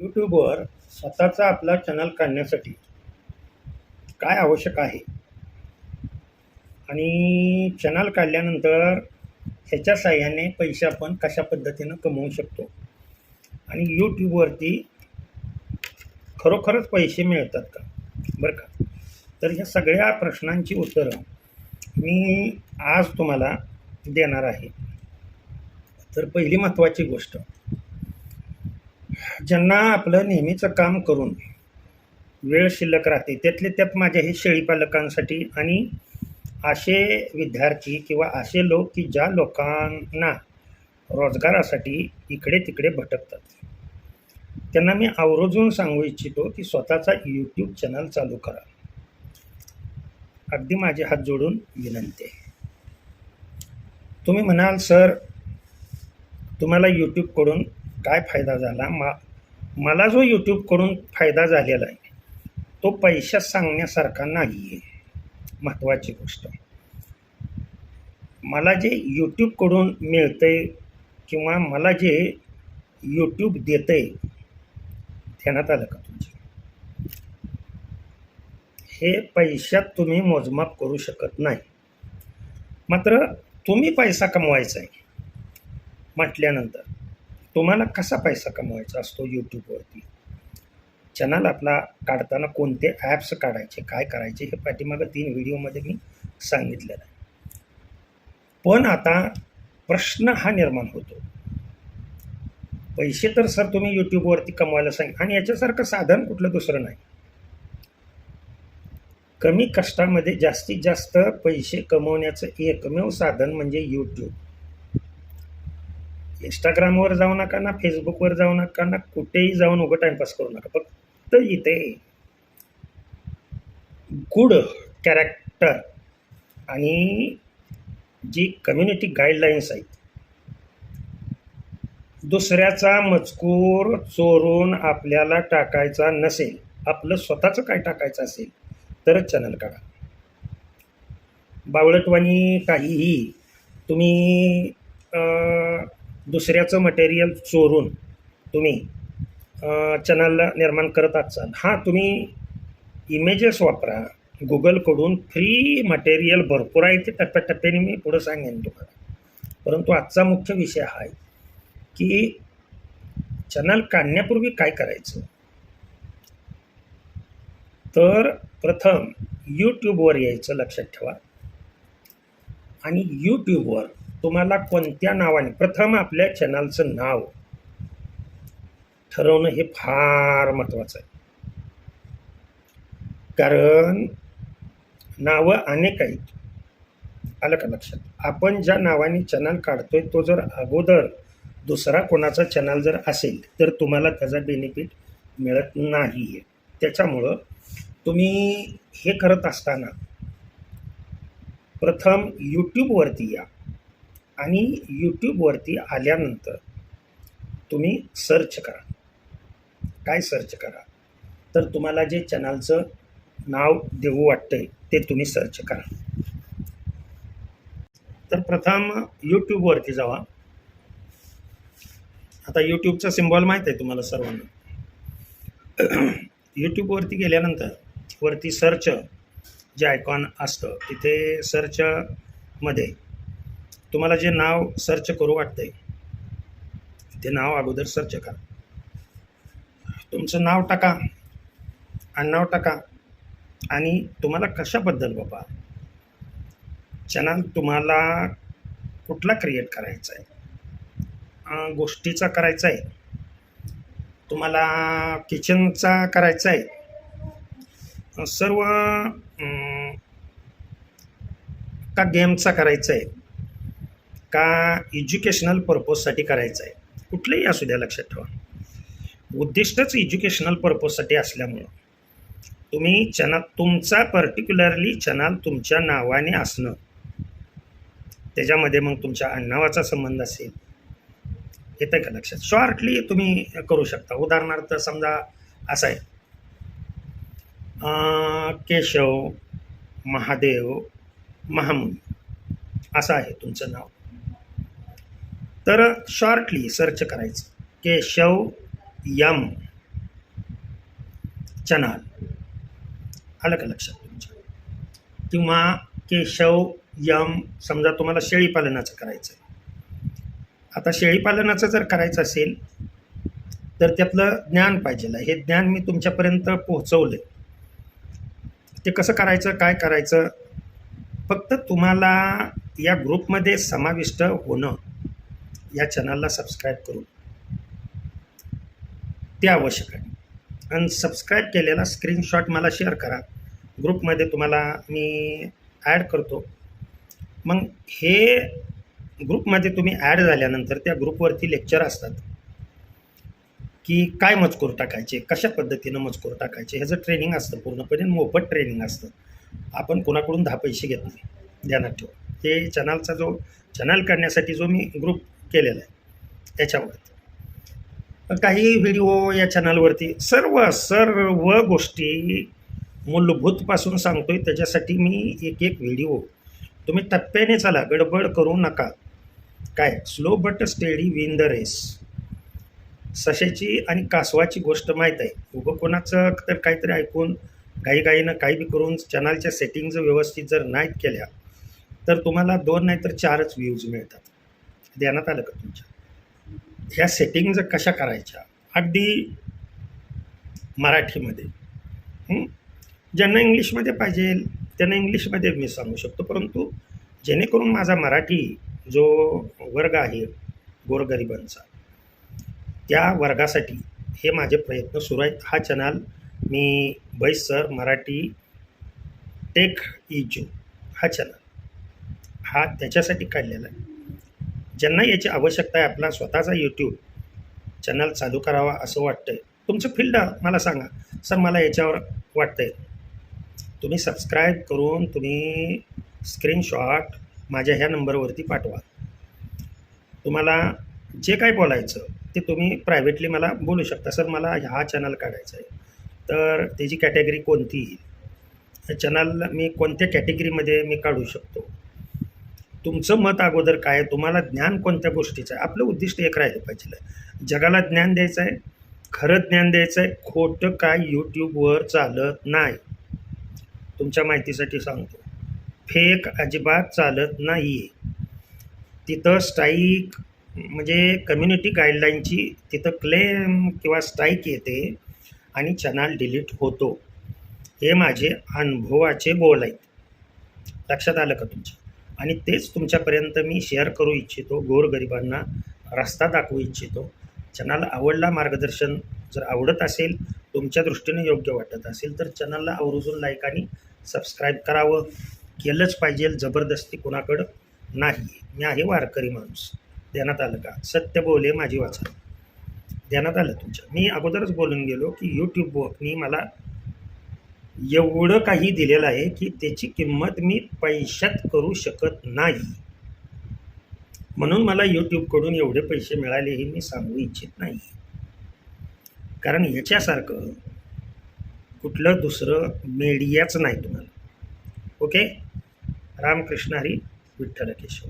यूट्यूबवर स्वतःचा आपला चॅनल काढण्यासाठी काय आवश्यक आहे आणि चॅनल काढल्यानंतर ह्याच्या साहाय्याने पैसे आपण कशा पद्धतीनं कमवू शकतो आणि यूट्यूबवरती खरोखरच पैसे मिळतात का, बरं का. तर ह्या सगळ्या प्रश्नांची उत्तरं मी आज तुम्हाला देणार आहे. तर पहिली महत्त्वाची गोष्ट, ज्यांना आपलं नेहमीचं काम करून वेळ शिल्लक राहते, त्यातले त्यात माझ्या हे शेळीपालकांसाठी आणि असे विद्यार्थी किंवा असे लोक की ज्या लोकांना रोजगारासाठी इकडे तिकडे भटकतात, त्यांना मी आवर्जून सांगू इच्छितो की स्वतःचा यूट्यूब चॅनल चालू करा. अगदी माझे हात जोडून विनंती आहे. तुम्ही म्हणाल, सर तुम्हाला यूट्यूबकडून काय फायदा झाला? मला जो यूट्यूबकडून फायदा झालेला आहे तो पैशात सांगण्यासारखा नाही आहे. महत्त्वाची गोष्ट, मला जे यूट्यूबकडून मिळतं आहे किंवा मला जे यूट्यूब देतं आहे, ध्यानात आलं का तुमच्या? हे पैशात तुम्ही मोजमाप करू शकत नाही. मात्र तुम्ही पैसा कमवायचा आहे म्हटल्यानंतर तुम्हाला कसा पैसा कमवायचा असतो यूट्यूबवरती? चॅनल आपला काढताना कोणते ॲप्स काढायचे, काय करायचे, हे पाठीमागं 3 व्हिडिओमध्ये मी सांगितलेलं आहे. पण आता प्रश्न हा निर्माण होतो, पैसे तर सर तुम्ही यूट्यूबवरती कमवायला सांगितलं आणि याच्यासारखं साधन कुठलं दुसरं नाही. कमी कष्टामध्ये जास्तीत जास्त पैसे कमवण्याचं एकमेव साधन म्हणजे यूट्यूब. इंस्टाग्रामवर जाऊ नका ना, फेसबुकवर जाऊ नका ना, कुठेही जाऊन उघं टाईमपास करू नका. फक्त इथे गुड कॅरेक्टर आणि जी कम्युनिटी गाईडलाईन्स आहेत, दुसऱ्याचा मजकूर चोरून आपल्याला टाकायचा नसेल, आपलं स्वतःचं काय टाकायचं असेल तरच चॅनल काढा. बावळटवाणी काहीही तुम्ही दुसऱ्याचं मटेरियल चोरून तुम्ही चॅनलला निर्माण करत असाल, हां तुम्ही इमेजेस वापरा, गुगलकडून फ्री मटेरियल भरपूर आहे, ते टप्प्याटप्प्याने मी पुढं सांगेन तुम्हाला. परंतु आजचा मुख्य विषय हा आहे की चॅनल काढण्यापूर्वी काय करायचं. तर प्रथम यूट्यूबवर यायचं, लक्षात ठेवा. आणि यूट्यूबवर तुम्हाला कोणत्या नावाने, प्रथम आपल्या चॅनलचं नाव ठरवणं हे फार महत्त्वाचं आहे. कारण नावं अनेक आहेत, आलं का लक्षात? आपण ज्या नावाने चॅनल काढतोय तो जर अगोदर दुसरा कोणाचा चॅनल जर असेल तर तुम्हाला त्याचा बेनिफिट मिळत नाही आहे. त्याच्यामुळं तुम्ही हे करत असताना प्रथम यूट्यूबवरती या आणि यूट्यूबवरती आल्यानंतर तुम्ही सर्च करा. काय सर्च करा? तर तुम्हाला जे चॅनलचं नाव देऊ वाटतंय ते तुम्ही सर्च करा. तर प्रथम यूट्यूबवरती जावा. आता यूट्यूबचा सिम्बॉल माहीत आहे तुम्हाला सर्वांना. यूट्यूबवरती गेल्यानंतर वरती सर्च जे आयकॉन असतं तिथे सर्चमध्ये तुम्हाला जे नाव सर्च करू वाटतंय ते नाव अगोदर सर्च करा. तुमचं नाव टाका, आडनाव टाका आणि तुम्हाला कशाबद्दल बाबा चॅनल तुम्हाला कुठला क्रिएट करायचा आहे, गोष्टीचा करायचा आहे, तुम्हाला किचनचा करायचा आहे, सर्व का गेमचा करायचा आहे, का एज्युकेशनल पर्पजसाठी करायचं आहे, कुठलंही असू द्या. लक्षात ठेवा, उद्दिष्टच एज्युकेशनल पर्पजसाठी असल्यामुळं तुम्ही चॅनल तुमचा पर्टिक्युलरली चॅनल तुमच्या नावाने असणं, त्याच्यामध्ये मग तुमच्या आडनावाचा संबंध असेल, येतं का लक्षात? शॉर्टली तुम्ही करू शकता. उदाहरणार्थ समजा असं आहे, केशव महादेव महामुनी असं आहे तुमचं नाव. तर शॉर्टली सर्च करायचं केशव यम चॅनल, आलं का लक्षात तुमच्या? किंवा केशव यम, समजा तुम्हाला शेळीपालनाचं करायचं आहे. आता शेळीपालनाचं जर करायचं असेल तर त्यातलं ज्ञान पाहिजे. हे ज्ञान मी तुमच्यापर्यंत पोहोचवलं आहे. ते कसं करायचं, काय करायचं, फक्त तुम्हाला या ग्रुपमध्ये समाविष्ट होणं, या चॅनलला सबस्क्राईब करून ते आवश्यक आहे. आणि सबस्क्राईब केलेला स्क्रीनशॉट मला शेअर करा. ग्रुपमध्ये तुम्हाला मी ॲड करतो. मग हे ग्रुपमध्ये तुम्ही ॲड झाल्यानंतर त्या ग्रुपवरती लेक्चर असतात की काय मजकूर टाकायचे, कशा पद्धतीनं मजकूर टाकायचे, ह्याचं ट्रेनिंग असतं. पूर्णपणे मोफत ट्रेनिंग असतं. आपण कोणाकडून 10 पैसे घेत नाही, ध्यानात ठेवा. हे चॅनलचा जो चॅनल करण्यासाठी जो मी ग्रुप केलेला आहे त्याच्यावरती काही व्हिडिओ या चॅनलवरती सर्व गोष्टी मूलभूतपासून सांगतोय. त्याच्यासाठी मी एक व्हिडिओ, तुम्ही टप्प्याने चला, गडबड करू नका. काय slow but steady win the race. सशाची आणि कासवाची गोष्ट माहीत आहे. उभं कोणाचं तर काहीतरी ऐकून घाईघाईनं काही बी करून चॅनलच्या सेटिंग्ज व्यवस्थित जर नाहीत केल्या तर तुम्हाला 2 नाही तर 4च व्ह्यूज मिळतात. ध्यानात आलं का तुमच्या? ह्या सेटिंग्ज कशा करायच्या अगदी मराठीमध्ये. ज्यांना इंग्लिशमध्ये पाहिजे त्यांना इंग्लिशमध्ये मी सांगू शकतो, परंतु जेणेकरून माझा मराठी जो वर्ग आहे गोरगरिबांचा, त्या वर्गासाठी हे माझे प्रयत्न सुरू आहेत. हा चॅनल मी बैस सर मराठी टेक इजू हा चॅनल हा त्याच्यासाठी काढलेला आहे. ज्यांना याची आवश्यकता आहे, आपला स्वतःचा यूट्यूब चॅनल चालू करावा असं वाटतंय, तुमचं फील्ड मला सांगा, सर मला याच्यावर वाटतंय, तुम्ही सबस्क्राईब करून तुम्ही स्क्रीनशॉट माझ्या ह्या नंबरवरती पाठवा. तुम्हाला जे काय बोलायचं ते तुम्ही प्रायव्हेटली मला बोलू शकता. सर मला हा चॅनल काढायचा आहे, तर त्याची कॅटेगरी कोणती येईल, चॅनल मी कोणत्या कॅटेगरीमध्ये मी काढू शकतो, तुमचं मत अगोदर काय, तुम्हाला ज्ञान कोणत्या गोष्टीचं आहे. आपलं उद्दिष्ट एक राहिलं पाहिजे, जगाला ज्ञान द्यायचं आहे, खरं ज्ञान द्यायचं आहे. खोटं काय यूट्यूबवर चालत नाही, तुमच्या माहितीसाठी सांगतो. फेक अजिबात चालत नाही. तिथं स्ट्राईक म्हणजे कम्युनिटी गाईडलाईनची तिथं क्लेम किंवा स्ट्राईक येते आणि चॅनल डिलीट होतो. हे माझे अनुभवाचे बोल आहेत. लक्षात आलं का तुमच्या? आणि तेच तुमच्यापर्यंत मी शेअर करू इच्छितो. गोरगरिबांना रस्ता दाखवू इच्छितो. चॅनल आवडला, मार्गदर्शन जर आवडत असेल, तुमच्या दृष्टीने योग्य वाटत असेल तर चॅनलला आवर्जून लाईक आणि सबस्क्राईब करावं. केलंच पाहिजे, जबरदस्ती कोणाकडं नाही. मी आहे वारकरी माणूस. ध्यानात आलं का? सत्य बोले माझी वाचा. ध्यानात आलं तुमच्या? मी अगोदरच बोलून गेलो की यूट्यूबनी मला एवढं काही दिलेलं आहे की त्याची किंमत मी पैशात करू शकत नाही. म्हणून मला यूट्यूबकडून एवढे पैसे मिळाले हे मी सांगू इच्छित नाही, कारण याच्यासारखं कुठलं दुसरं मीडियाच नाही तुम्हाला. ओके. रामकृष्ण हरी, विठ्ठल केशव.